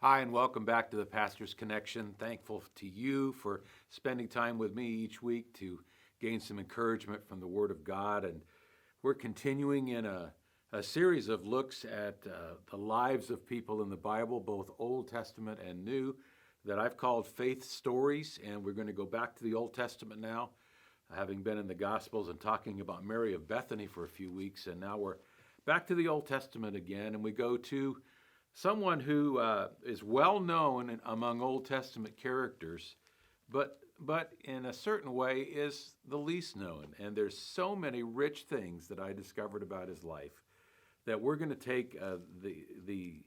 Hi, and welcome back to the Pastor's Connection. Thankful to you for spending time with me each week to gain some encouragement from the Word of God. And we're continuing in a series of looks at the lives of people in the Bible, both Old Testament and New, that I've called Faith Stories. And we're going to go back to the Old Testament now, having been in the Gospels and talking about Mary of Bethany for a few weeks. And now we're back to the Old Testament again, and we go to someone who is well known among Old Testament characters, but in a certain way is the least known. And there's so many rich things that I discovered about his life that we're going to take the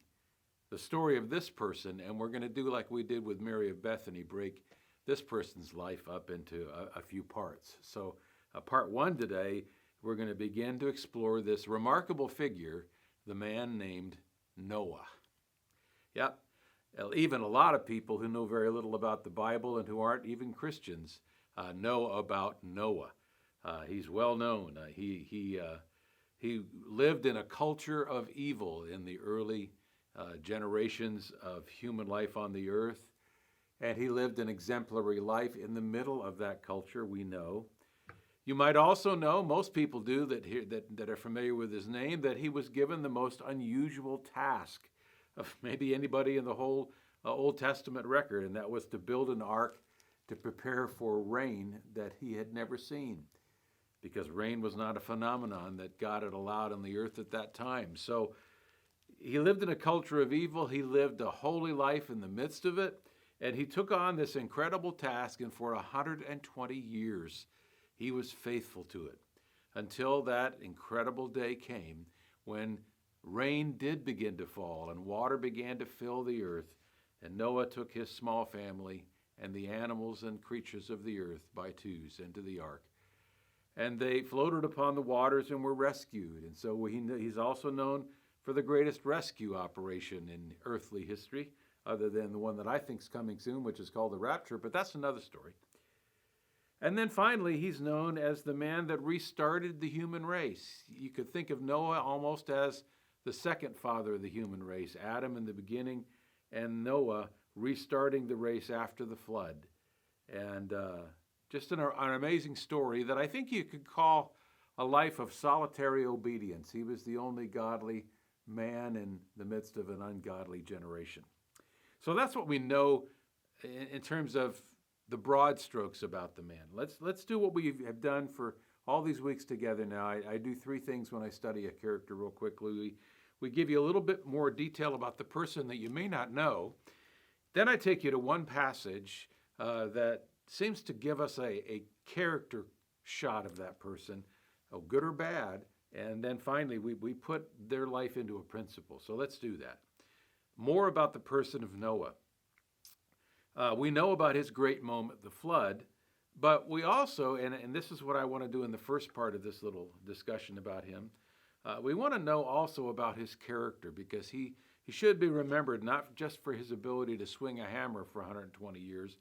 story of this person, and we're going to do like we did with Mary of Bethany, break this person's life up into a few parts. So part one today, we're going to begin to explore this remarkable figure, the man named Noah. Yep, even a lot of people who know very little about the Bible and who aren't even Christians know about Noah. He's well known. He lived in a culture of evil in the early generations of human life on the earth, and he lived an exemplary life in the middle of that culture, we know. You might also know, most people do that are familiar with his name, that he was given the most unusual task of maybe anybody in the whole Old Testament record, and that was to build an ark to prepare for rain that he had never seen, because rain was not a phenomenon that God had allowed on the earth at that time. So he lived in a culture of evil. He lived a holy life in the midst of it, and he took on this incredible task, and for 120 years, he was faithful to it until that incredible day came when rain did begin to fall and water began to fill the earth, and Noah took his small family and the animals and creatures of the earth by twos into the ark. And they floated upon the waters and were rescued. And so he's also known for the greatest rescue operation in earthly history, other than the one that I think is coming soon, which is called the rapture, but that's another story. And then finally, he's known as the man that restarted the human race. You could think of Noah almost as the second father of the human race, Adam in the beginning, and Noah restarting the race after the flood. And just an amazing story that I think you could call a life of solitary obedience. He was the only godly man in the midst of an ungodly generation. So that's what we know in terms of the broad strokes about the man. Let's do what we have done for all these weeks together now. I do three things when I study a character real quickly. We give you a little bit more detail about the person that you may not know. Then I take you to one passage that seems to give us a character shot of that person, good or bad. And then finally, we put their life into a principle. So let's do that. More about the person of Noah. We know about his great moment, the flood, but we also, and this is what I want to do in the first part of this little discussion about him, we want to know also about his character, because he should be remembered not just for his ability to swing a hammer for 120 years,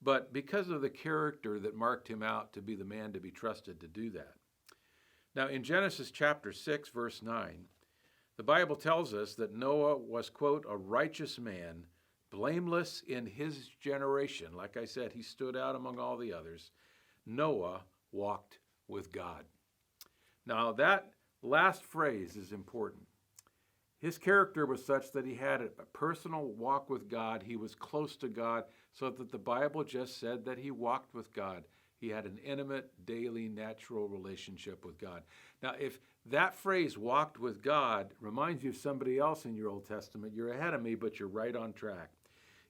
but because of the character that marked him out to be the man to be trusted to do that. Now, in Genesis chapter 6, verse 9, the Bible tells us that Noah was, quote, a righteous man, blameless in his generation. Like I said, he stood out among all the others. Noah walked with God. Now, that last phrase is important. His character was such that he had a personal walk with God. He was close to God, so that the Bible just said that he walked with God. He had an intimate, daily, natural relationship with God. Now, if that phrase, walked with God, reminds you of somebody else in your Old Testament, you're ahead of me, but you're right on track.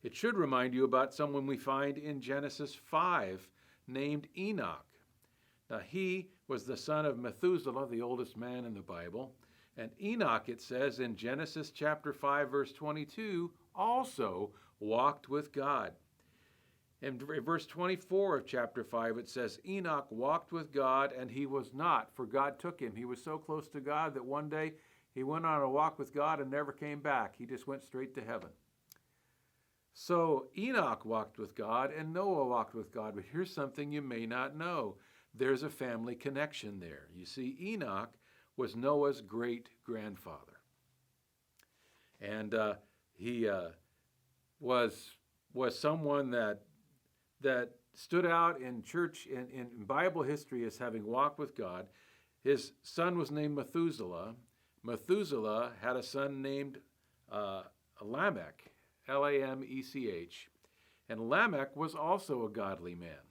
It should remind you about someone we find in Genesis 5 named Enoch. Now, he was the son of Methuselah, the oldest man in the Bible. And Enoch, it says in Genesis chapter 5, verse 22, also walked with God. In verse 24 of chapter 5, it says, Enoch walked with God, and he was not, for God took him. He was so close to God that one day he went on a walk with God and never came back. He just went straight to heaven. So Enoch walked with God, and Noah walked with God. But here's something you may not know. There's a family connection there. You see, Enoch was Noah's great-grandfather. And he was someone that stood out in church in Bible history as having walked with God. His son was named Methuselah. Methuselah had a son named Lamech, Lamech. And Lamech was also a godly man.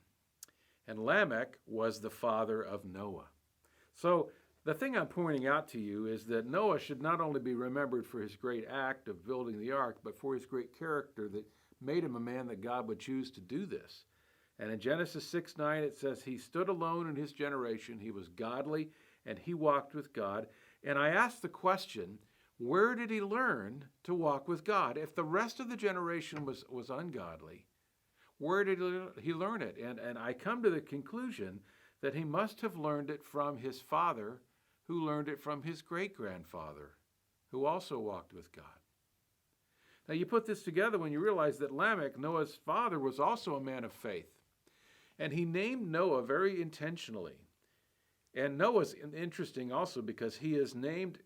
And Lamech was the father of Noah. So the thing I'm pointing out to you is that Noah should not only be remembered for his great act of building the ark, but for his great character that made him a man that God would choose to do this. And in Genesis 6:9, it says, he stood alone in his generation. He was godly, and he walked with God. And I asked the question, where did he learn to walk with God? If the rest of the generation was ungodly, where did he learn it? And I come to the conclusion that he must have learned it from his father, who learned it from his great-grandfather, who also walked with God. Now you put this together when you realize that Lamech, Noah's father, was also a man of faith. And he named Noah very intentionally. And Noah's interesting also because he is named,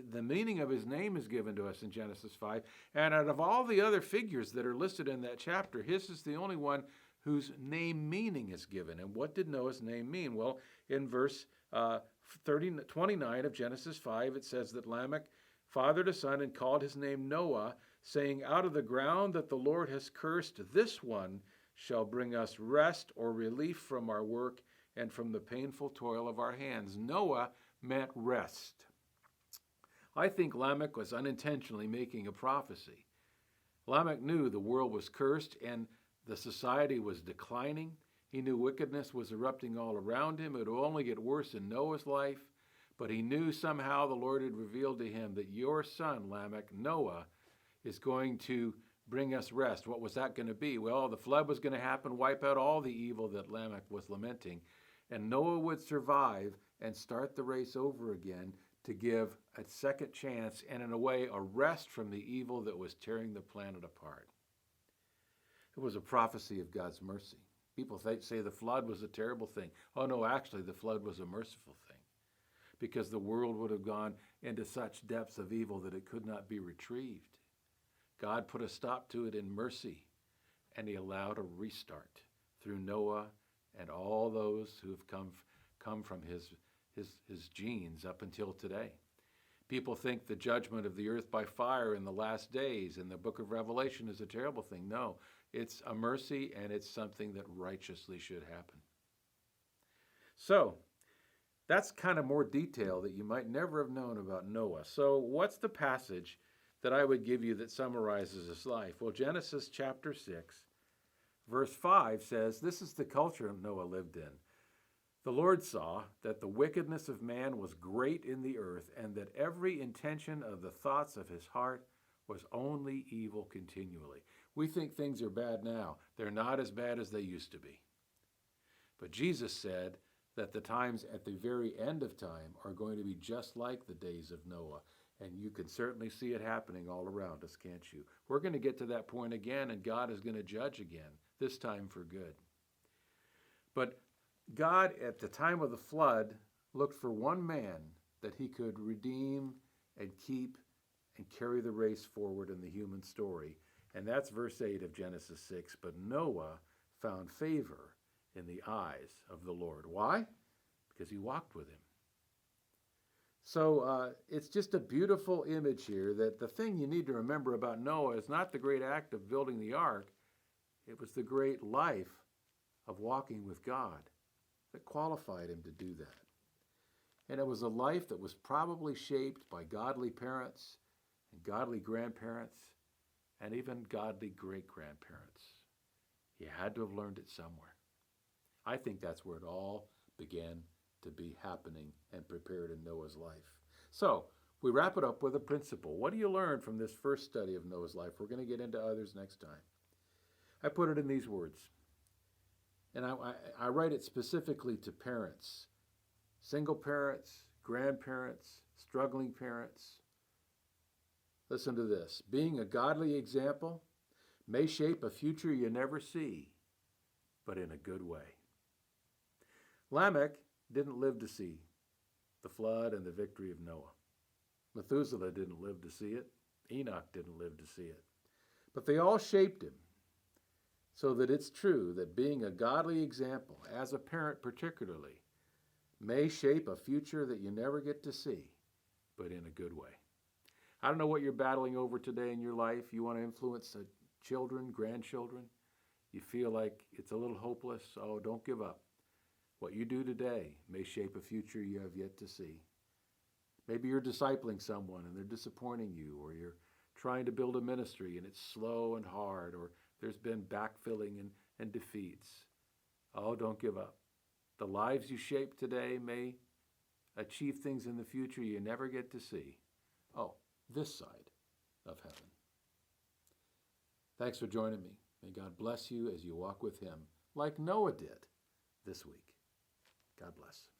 the meaning of his name is given to us in Genesis 5. And out of all the other figures that are listed in that chapter, his is the only one whose name meaning is given. And what did Noah's name mean? Well, in verse 29 of Genesis 5, it says that Lamech fathered a son and called his name Noah, saying, out of the ground that the Lord has cursed, this one shall bring us rest or relief from our work and from the painful toil of our hands. Noah meant rest. I think Lamech was unintentionally making a prophecy. Lamech knew the world was cursed and the society was declining. He knew wickedness was erupting all around him. It would only get worse in Noah's life. But he knew somehow the Lord had revealed to him that your son, Lamech, Noah, is going to bring us rest. What was that going to be? Well, the flood was going to happen, wipe out all the evil that Lamech was lamenting. And Noah would survive and start the race over again to give a second chance and, in a way, a rest from the evil that was tearing the planet apart. It was a prophecy of God's mercy. People say the flood was a terrible thing. Oh, no, actually, the flood was a merciful thing because the world would have gone into such depths of evil that it could not be retrieved. God put a stop to it in mercy, and he allowed a restart through Noah and all those who have come from his genes up until today. People think the judgment of the earth by fire in the last days in the book of Revelation is a terrible thing. No, it's a mercy, and it's something that righteously should happen. So, that's kind of more detail that you might never have known about Noah. So, what's the passage that I would give you that summarizes his life? Well, Genesis chapter 6, verse 5 says, this is the culture Noah lived in. The Lord saw that the wickedness of man was great in the earth, and that every intention of the thoughts of his heart was only evil continually. We think things are bad now. They're not as bad as they used to be. But Jesus said that the times at the very end of time are going to be just like the days of Noah. And you can certainly see it happening all around us, can't you? We're going to get to that point again, and God is going to judge again, this time for good. But God, at the time of the flood, looked for one man that he could redeem and keep and carry the race forward in the human story. And that's verse 8 of Genesis 6. But Noah found favor in the eyes of the Lord. Why? Because he walked with him. So it's just a beautiful image here that the thing you need to remember about Noah is not the great act of building the ark. It was the great life of walking with God that qualified him to do that. And it was a life that was probably shaped by godly parents and godly grandparents and even godly great-grandparents. He had to have learned it somewhere. I think that's where it all began to be happening and prepared in Noah's life. So, we wrap it up with a principle. What do you learn from this first study of Noah's life? We're going to get into others next time. I put it in these words, and I write it specifically to parents, single parents, grandparents, struggling parents. Listen to this. Being a godly example may shape a future you never see, but in a good way. Lamech didn't live to see the flood and the victory of Noah. Methuselah didn't live to see it. Enoch didn't live to see it. But they all shaped him, so that it's true that being a godly example, as a parent particularly, may shape a future that you never get to see, but in a good way. I don't know what you're battling over today in your life. You want to influence children, grandchildren. You feel like it's a little hopeless. Oh, don't give up. What you do today may shape a future you have yet to see. Maybe you're discipling someone and they're disappointing you, or you're trying to build a ministry and it's slow and hard, or there's been backfilling and defeats. Oh, don't give up. The lives you shape today may achieve things in the future you never get to see. Oh, this side of heaven. Thanks for joining me. May God bless you as you walk with him, like Noah did this week. God bless.